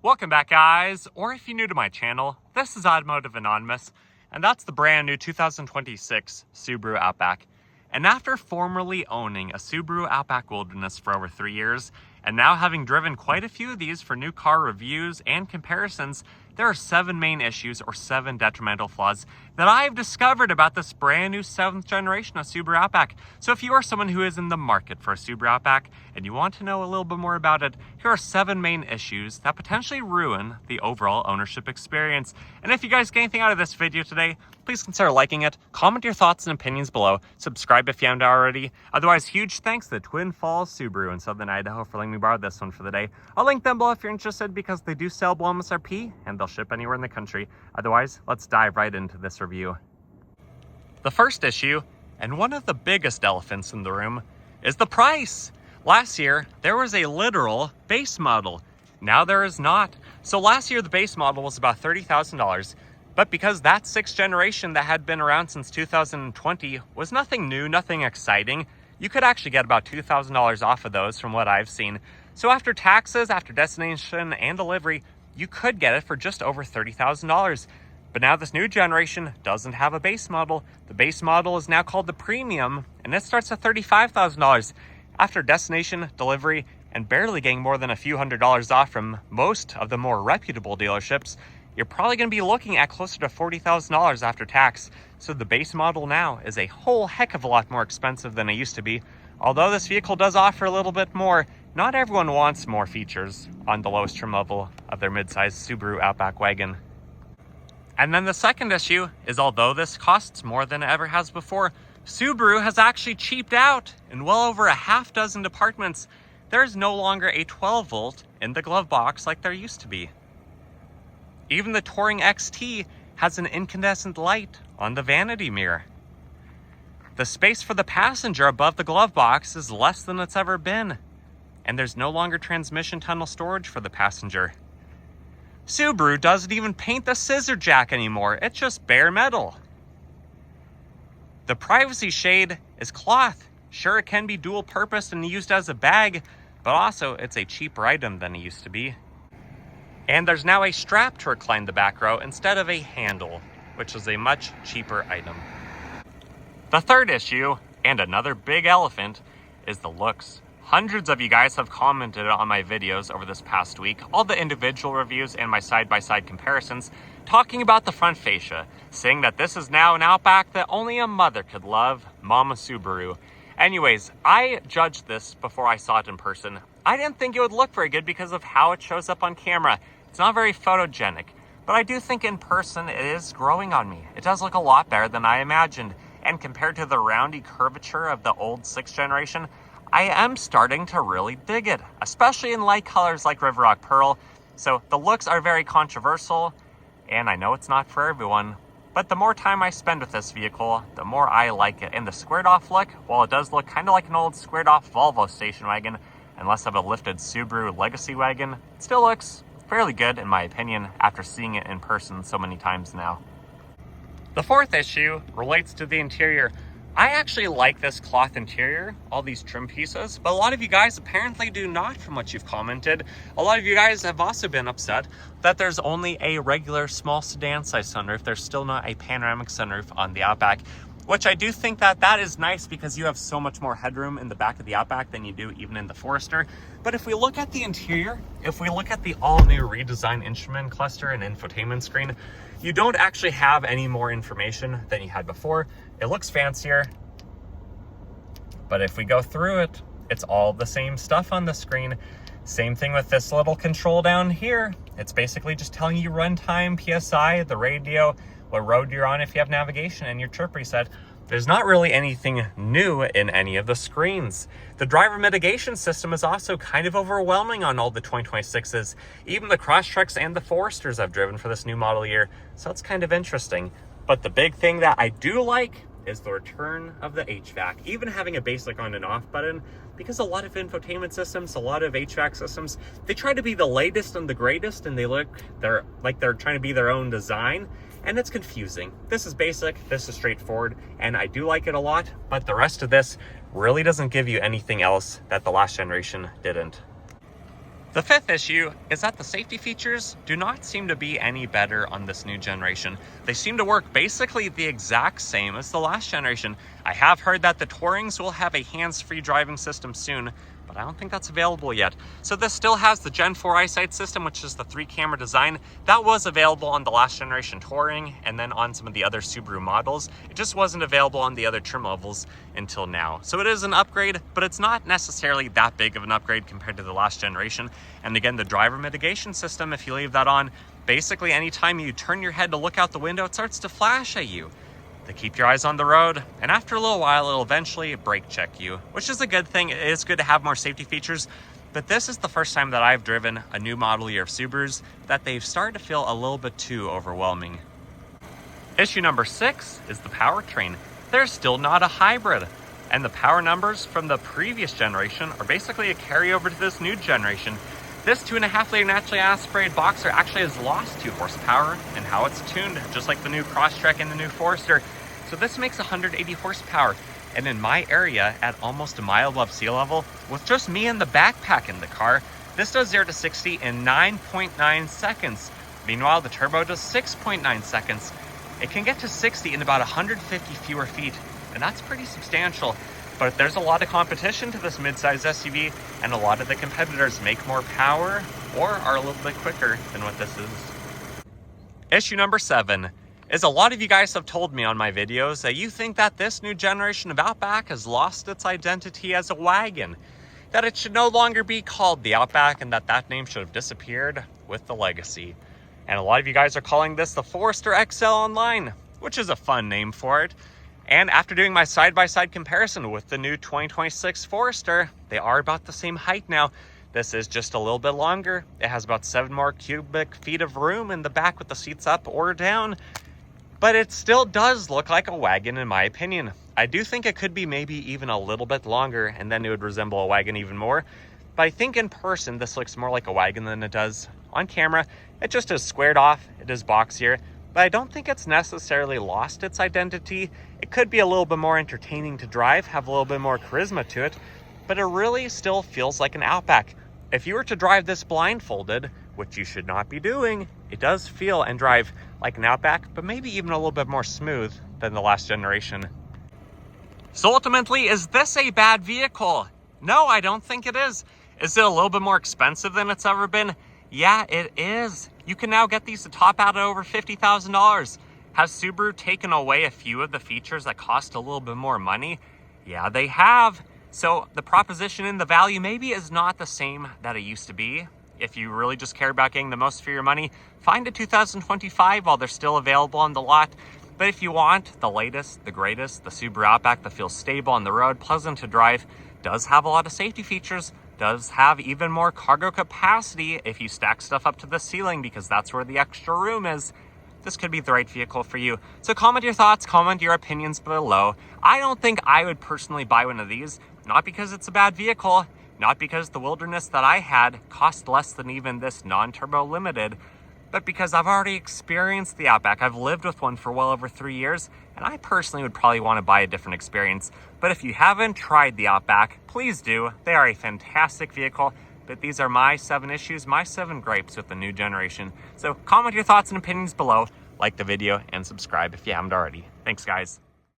Welcome back, guys, or if you're new to my channel, this is Automotive Anonymous, and that's the brand new 2026 Subaru Outback. And after formerly owning a Subaru Outback Wilderness for over 3 years, and now having driven quite a few of these for new car reviews and comparisons, there are 7 main issues or 7 detrimental flaws that I've discovered about this brand new 7th generation of Subaru Outback. So if you are someone who is in the market for a Subaru Outback and you want to know a little bit more about it, here are 7 main issues that potentially ruin the overall ownership experience. And if you guys get anything out of this video today, please consider liking it, comment your thoughts and opinions below, subscribe if you haven't already. Otherwise, huge thanks to Twin Falls Subaru in Southern Idaho for letting me borrow this one for the day. I'll link them below if you're interested because they do sell below MSRP and they'll ship anywhere in the country. Otherwise, let's dive right into this review. The first issue, and one of the biggest elephants in the room, is the price. Last year, there was a literal base model. Now there is not. So last year, the base model was about $30,000. But because that 6th generation that had been around since 2020 was nothing new, nothing exciting, you could actually get about $2,000 off of those from what I've seen. So after taxes, after destination and delivery, you could get it for just over $30,000. But now this new generation doesn't have a base model. The base model is now called the Premium, and it starts at $35,000. After destination, delivery, and barely getting more than a few $100s off from most of the more reputable dealerships, you're probably going to be looking at closer to $40,000 after tax. So the base model now is a whole heck of a lot more expensive than it used to be. Although this vehicle does offer a little bit more, not everyone wants more features on the lowest trim level of their midsize Subaru Outback wagon. And then the second issue is, although this costs more than it ever has before, Subaru has actually cheaped out in well over a half dozen departments. There's no longer a 12 volt in the glove box like there used to be. Even the Touring XT has an incandescent light on the vanity mirror. The space for the passenger above the glove box is less than it's ever been. And there's no longer transmission tunnel storage for the passenger. Subaru doesn't even paint the scissor jack anymore. It's just bare metal. The privacy shade is cloth. Sure, it can be dual purpose and used as a bag, but also it's a cheaper item than it used to be. And there's now a strap to recline the back row instead of a handle, which is a much cheaper item. The third issue, and another big elephant, is the looks. Hundreds of you guys have commented on my videos over this past week, all the individual reviews and my side-by-side comparisons, talking about the front fascia, saying that this is now an Outback that only a mother could love, Mama Subaru. Anyways, I judged this before I saw it in person. I didn't think it would look very good because of how it shows up on camera. It's not very photogenic, but I do think in person it is growing on me. It does look a lot better than I imagined, and compared to the roundy curvature of the old 6th generation, I am starting to really dig it, especially in light colors like River Rock Pearl. So the looks are very controversial, and I know it's not for everyone, but the more time I spend with this vehicle, the more I like it. And the squared off look, while it does look kind of like an old squared off Volvo station wagon, and less of a lifted Subaru legacy wagon, it still looks fairly good in my opinion after seeing it in person so many times now. The fourth issue relates to the interior. I actually like this cloth interior, all these trim pieces, but a lot of you guys apparently do not from what you've commented. A lot of you guys have also been upset that there's only a regular small sedan size sunroof. There's still not a panoramic sunroof on the Outback, which I do think that is nice because you have so much more headroom in the back of the Outback than you do even in the Forester. But if we look at the interior, if we look at the all-new redesigned instrument cluster and infotainment screen, you don't actually have any more information than you had before. It looks fancier, but if we go through it, it's all the same stuff on the screen. Same thing with this little control down here. It's basically just telling you runtime, PSI, the radio, what road you're on if you have navigation, and your trip reset. There's not really anything new in any of the screens. The driver mitigation system is also kind of overwhelming on all the 2026s, even the Crosstreks and the Foresters I've driven for this new model year, so it's kind of interesting. But the big thing that I do like is the return of the HVAC, even having a basic on and off button, because a lot of infotainment systems, a lot of HVAC systems, they try to be the latest and the greatest, and they're trying to be their own design, and it's confusing. This is basic, this is straightforward, and I do like it a lot, but the rest of this really doesn't give you anything else that the last generation didn't. The fifth issue is that the safety features do not seem to be any better on this new generation. They seem to work basically the exact same as the last generation. I have heard that the Tourings will have a hands-free driving system soon, but I don't think that's available yet. So this still has the Gen 4 eyesight system, which is the 3-camera design. That was available on the last generation Touring and then on some of the other Subaru models. It just wasn't available on the other trim levels until now. So it is an upgrade, but it's not necessarily that big of an upgrade compared to the last generation. And again, the driver mitigation system, if you leave that on, basically anytime you turn your head to look out the window, it starts to flash at you to keep your eyes on the road, and after a little while it'll eventually brake check you, which is a good thing. It is good to have more safety features, but this is the first time that I've driven a new model year of Subarus that they've started to feel a little bit too overwhelming. Issue number 6 is the powertrain. There's still not a hybrid, and the power numbers from the previous generation are basically a carryover to this new generation. This 2.5-liter naturally aspirated boxer actually has lost 2 horsepower in how it's tuned, just like the new Crosstrek and the new Forester. So this makes 180 horsepower. And in my area, at almost a mile above sea level, with just me and the backpack in the car, this does 0 to 60 in 9.9 seconds. Meanwhile, the turbo does 6.9 seconds. It can get to 60 in about 150 fewer feet, and that's pretty substantial. But there's a lot of competition to this midsize SUV, and a lot of the competitors make more power or are a little bit quicker than what this is. Issue number 7 is a lot of you guys have told me on my videos that you think that this new generation of Outback has lost its identity as a wagon, that it should no longer be called the Outback, and that name should have disappeared with the legacy. And a lot of you guys are calling this the Forester XL Online, which is a fun name for it. And after doing my side-by-side comparison with the new 2026 Forester, they are about the same height now. This is just a little bit longer. It has about 7 more cubic feet of room in the back with the seats up or down. But it still does look like a wagon in my opinion. I do think it could be maybe even a little bit longer, and then it would resemble a wagon even more. But I think in person, this looks more like a wagon than it does on camera. It just is squared off. It is boxier. But I don't think it's necessarily lost its identity. It could be a little bit more entertaining to drive, have a little bit more charisma to it, but it really still feels like an Outback. If you were to drive this blindfolded, which you should not be doing, it does feel and drive like an Outback, but maybe even a little bit more smooth than the last generation. So ultimately, is this a bad vehicle? No, I don't think it is. Is it a little bit more expensive than it's ever been? Yeah, it is. You can now get these to top out at over $50,000. Has Subaru taken away a few of the features that cost a little bit more money? Yeah, they have. So the proposition and the value maybe is not the same that it used to be. If you really just care about getting the most for your money, find a 2025 while they're still available on the lot. But if you want the latest, the greatest, the Subaru Outback that feels stable on the road, pleasant to drive, does have a lot of safety features, does have even more cargo capacity if you stack stuff up to the ceiling, because that's where the extra room is, this could be the right vehicle for you. So comment your thoughts, comment your opinions below. I don't think I would personally buy one of these, not because it's a bad vehicle, not because the Wilderness that I had cost less than even this non-turbo limited, but because I've already experienced the Outback. I've lived with one for well over 3 years, and I personally would probably want to buy a different experience. But if you haven't tried the Outback, please do. They are a fantastic vehicle, but these are my 7 issues, my 7 gripes with the new generation. So comment your thoughts and opinions below, like the video, and subscribe if you haven't already. Thanks, guys.